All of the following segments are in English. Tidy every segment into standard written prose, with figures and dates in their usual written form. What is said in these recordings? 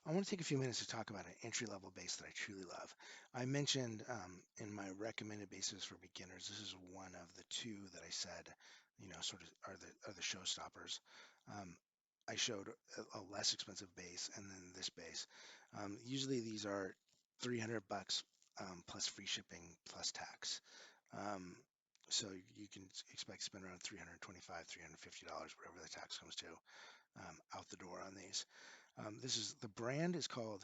I want to take a few minutes to talk about an entry-level bass that I truly love. I mentioned in my recommended bases for beginners, this is one of the two that I said, sort of are the showstoppers. Um, I showed a less expensive bass and then this bass. Usually these are 300 bucks plus free shipping plus tax. Um, so you can expect to spend around 325, $350, whatever the tax comes to, out the door on these. The brand is called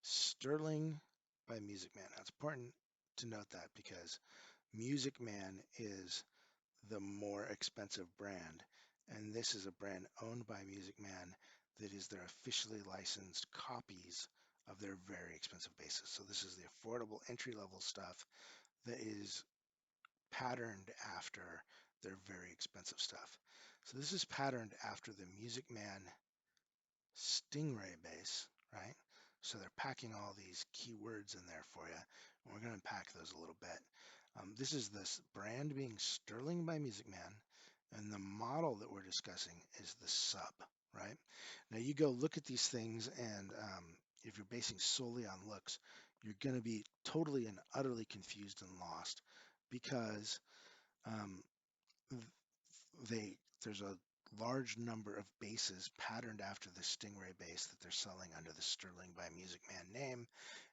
Sterling by Music Man. Now, it's important to note that because Music Man is the more expensive brand, and this is a brand owned by Music Man that is their officially licensed copies of their very expensive basses. So this is the affordable entry level stuff that is patterned after their very expensive stuff. So this is patterned after the Music Man Stingray bass, right? So they're packing all these keywords in there for you. And we're going to unpack those a little bit. This is this brand being Sterling by Music Man, and the model that we're discussing is the sub, right? Now you go look at these things, and if you're basing solely on looks, you're going to be totally and utterly confused and lost because um, they there's a large number of bases patterned after the Stingray bass that they're selling under the Sterling by Music Man name,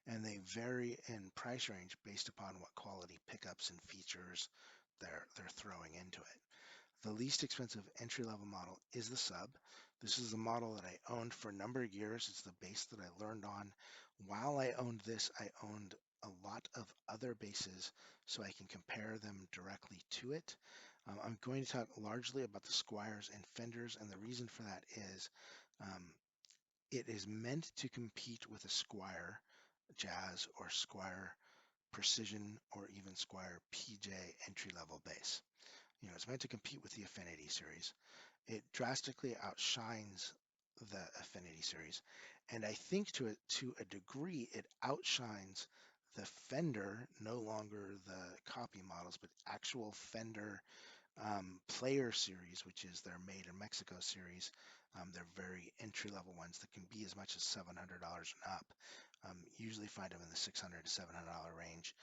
and they vary in price range based upon what quality pickups and features they're throwing into it. The least expensive entry-level model is the Sub. This is the model that I owned for a number of years. It's the bass that I learned on. While I owned this, I owned a lot of other basses so I can compare them directly to it. I'm going to talk largely about the Squires and Fenders, and the reason for that is um, it is meant to compete with a Squire Jazz or Squire Precision or even Squire PJ entry-level bass. It's meant to compete with the Affinity series. It drastically outshines the Affinity series, and I think to a degree it outshines the Fender, no longer the copy models, but actual Fender Player series, which is their Made in Mexico series. They're very entry-level ones that can be as much as $700 and up. Usually find them in the $600 to $700 range.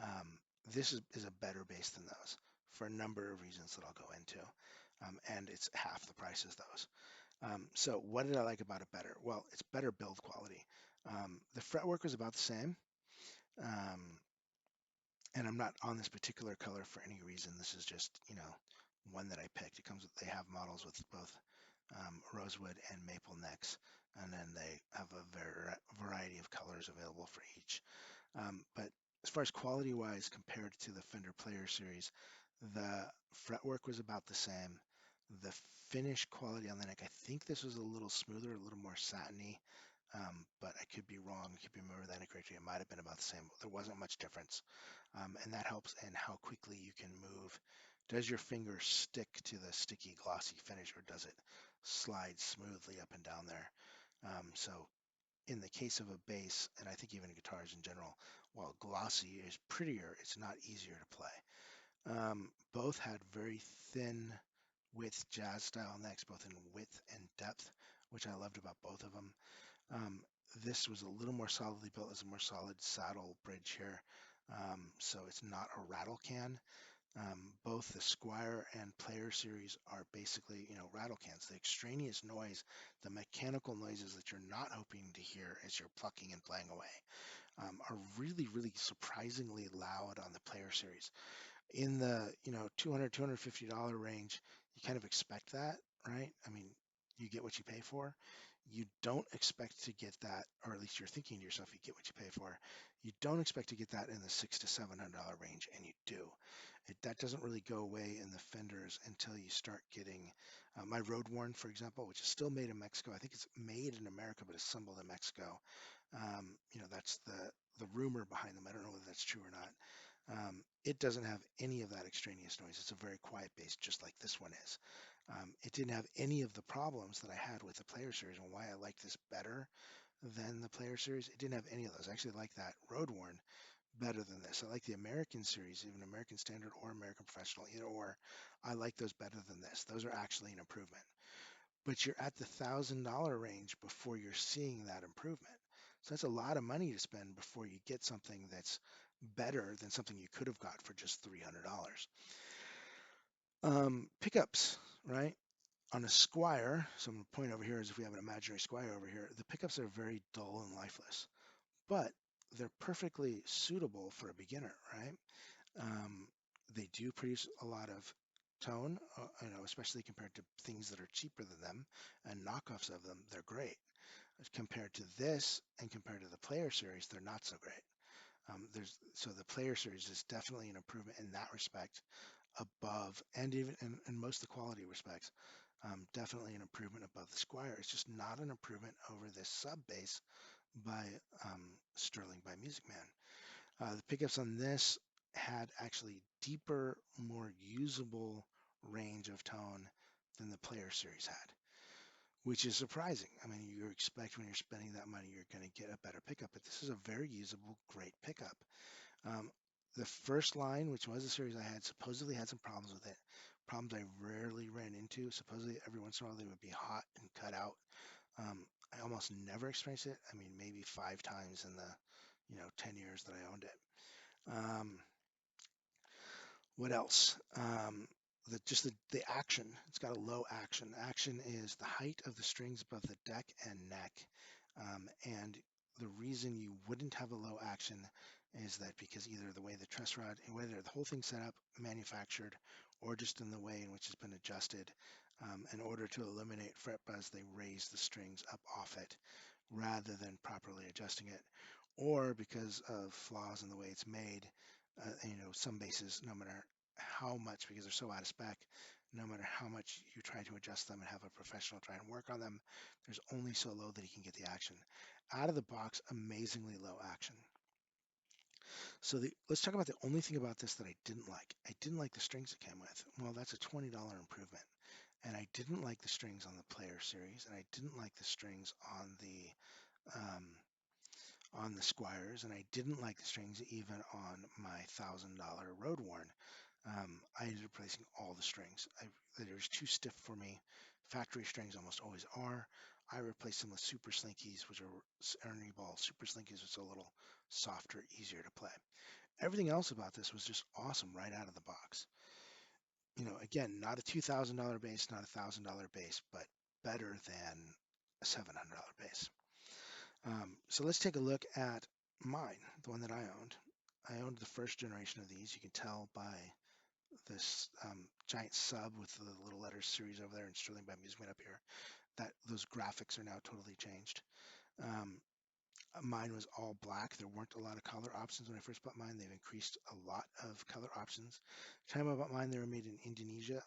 Um, this is a better bass than those for a number of reasons that I'll go into, and it's half the price as those. So what did I like about it better? Well, it's better build quality. The fretwork was about the same. Um, and I'm not on this particular color for any reason. This is just, one that I picked. They have models with both rosewood and maple necks, and then they have a variety of colors available for each. But as far as quality wise, compared to the Fender Player series, the fretwork was about the same. The finish quality on the neck, I think this was a little smoother, a little more satiny, but I could be wrong. I could be remember that incorrectly. It might have been about the same. There wasn't much difference, and that helps in how quickly you can move. Does your finger stick to the sticky, glossy finish, or does it slide smoothly up and down there? So in the case of a bass, and I think even guitars in general, while glossy is prettier, it's not easier to play. Both had very thin width jazz style necks, both in width and depth, which I loved about both of them. Um, this was a little more solidly built, as a more solid saddle bridge here, so it's not a rattle can. Both the Squire and Player series are basically, rattle cans. The extraneous noise, the mechanical noises that you're not hoping to hear as you're plucking and playing away, are really, really surprisingly loud on the Player series. In the, $200, $250 range, you kind of expect that, right? I mean, you get what you pay for. You don't expect to get that, or at least you're thinking to yourself, you get what you pay for. You don't expect to get that in the $600 to $700 range, and you do. That doesn't really go away in the Fenders until you start getting my Road Worn, for example, which is still made in Mexico. I think it's made in America, but assembled in Mexico. That's the rumor behind them. I don't know whether that's true or not. It doesn't have any of that extraneous noise. It's a very quiet bass, just like this one is. It didn't have any of the problems that I had with the Player series, and why I like this better than the Player series. It didn't have any of those. I actually like that Road Worn better than this. I like the American series, even American Standard or American Professional, either or. I like those better than this. Those are actually an improvement. but you're at the $1,000 range before you're seeing that improvement. So that's a lot of money to spend before you get something that's better than something you could have got for just $300. Pickups, right? On a Squire, so I'm going to point over here as if we have an imaginary Squire over here. The pickups are very dull and lifeless, but they're perfectly suitable for a beginner, right? Um, they do produce a lot of tone, especially compared to things that are cheaper than them and knockoffs of them. They're great. Compared to this and compared to the Player Series, they're not so great. So the Player Series is definitely an improvement in that respect above, and even in most of the quality respects, definitely an improvement above the Squire. It's just not an improvement over this sub bass by Sterling by Music Man. The pickups on this had actually deeper, more usable range of tone than the Player Series had, which is surprising. I mean, you expect when you're spending that money, you're going to get a better pickup, but this is a very usable, great pickup. Um, the first line, which was the series I had, supposedly had some problems with it. Problems I rarely ran into. Supposedly every once in a while they would be hot and cut out. I almost never experienced it. I mean, maybe 5 times in the 10 years that I owned it. Um, what else? The action. It's got a low action. Action is the height of the strings above the deck and neck. And the reason you wouldn't have a low action is that because either the way the truss rod, whether the whole thing's set up, manufactured, or just in the way in which it's been adjusted, in order to eliminate fret buzz, they raise the strings up off it rather than properly adjusting it, or because of flaws in the way it's made. Some basses, no matter how much, because they're so out of spec, no matter how much you try to adjust them and have a professional try and work on them, there's only so low that he can get the action. Out of the box, amazingly low action. So let's talk about the only thing about this that I didn't like. I didn't like the strings it came with. Well, that's a $20 improvement. And I didn't like the strings on the Player Series, and I didn't like the strings um, on the Squires, and I didn't like the strings even on my $1,000 Road Worn. I ended up replacing all the strings. They were too stiff for me. Factory strings almost always are. I replaced them with Super Slinkies, which are Ernie Ball Super Slinkies, which are a little softer, easier to play. Everything else about this was just awesome right out of the box. Again, not a $2,000 bass, not a $1,000 bass, but better than a $700 bass. So let's take a look at mine, the one that I owned. I owned the first generation of these. You can tell by this giant sub with the little letters series over there and Sterling by Music Man up here, that those graphics are now totally changed. Um, Mine was all black. There weren't a lot of color options when I first bought mine. They've increased a lot of color options. The time I bought mine, they were made in Indonesia.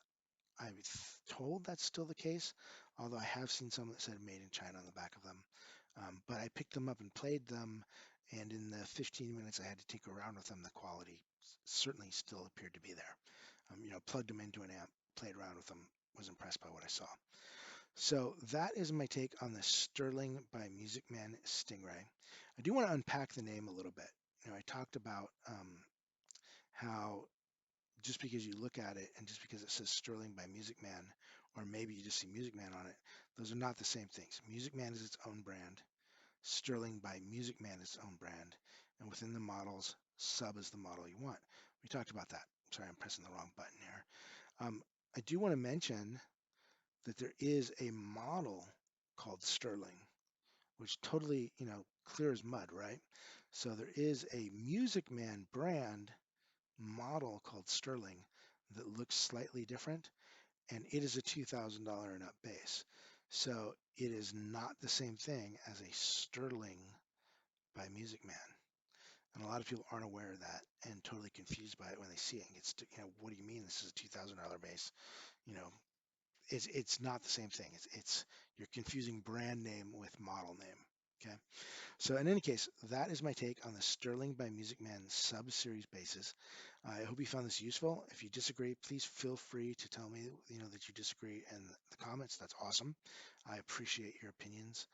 I'm told that's still the case, although I have seen some that said made in China on the back of them. But I picked them up and played them, and in the 15 minutes I had to tinker around with them, the quality certainly still appeared to be there. Plugged them into an amp, played around with them, was impressed by what I saw. So that is my take on the Sterling by Music Man Stingray. I do want to unpack the name a little bit. I talked about how just because you look at it and just because it says Sterling by Music Man, or maybe you just see Music Man on it, those are not the same things. Music Man is its own brand. Sterling by Music Man is its own brand. And within the models, sub is the model you want. We talked about that. Sorry, I'm pressing the wrong button here. I do want to mention that there is a model called Sterling, which totally, clear as mud, right? So there is a Music Man brand model called Sterling that looks slightly different, and it is a $2,000 and up bass. So it is not the same thing as a Sterling by Music Man. And a lot of people aren't aware of that and totally confused by it when they see it. It's, what do you mean this is a $2,000 bass? You know, it's not the same thing. It's you're confusing brand name with model name. Okay. So in any case, that is my take on the Sterling by Music Man sub-series basses. I hope you found this useful. If you disagree, please feel free to tell me, that you disagree in the comments. That's awesome. I appreciate your opinions.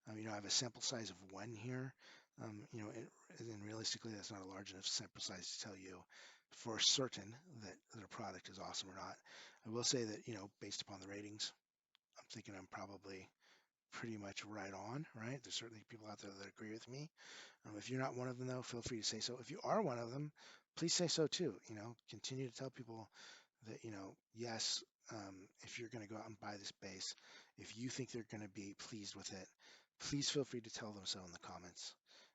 I have a sample size of 1 here. And realistically, that's not a large enough sample size to tell you for certain that a product is awesome or not. I will say that, based upon the ratings, thinking I'm probably pretty much right on, right? There's certainly people out there that agree with me. If you're not one of them, though, feel free to say so. If you are one of them, please say so too. Continue to tell people that, yes, if you're going to go out and buy this base, if you think they're going to be pleased with it, please feel free to tell them so in the comments.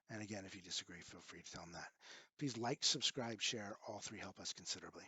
And again, if you disagree, feel free to tell them that. Please like, subscribe, share. All three help us considerably.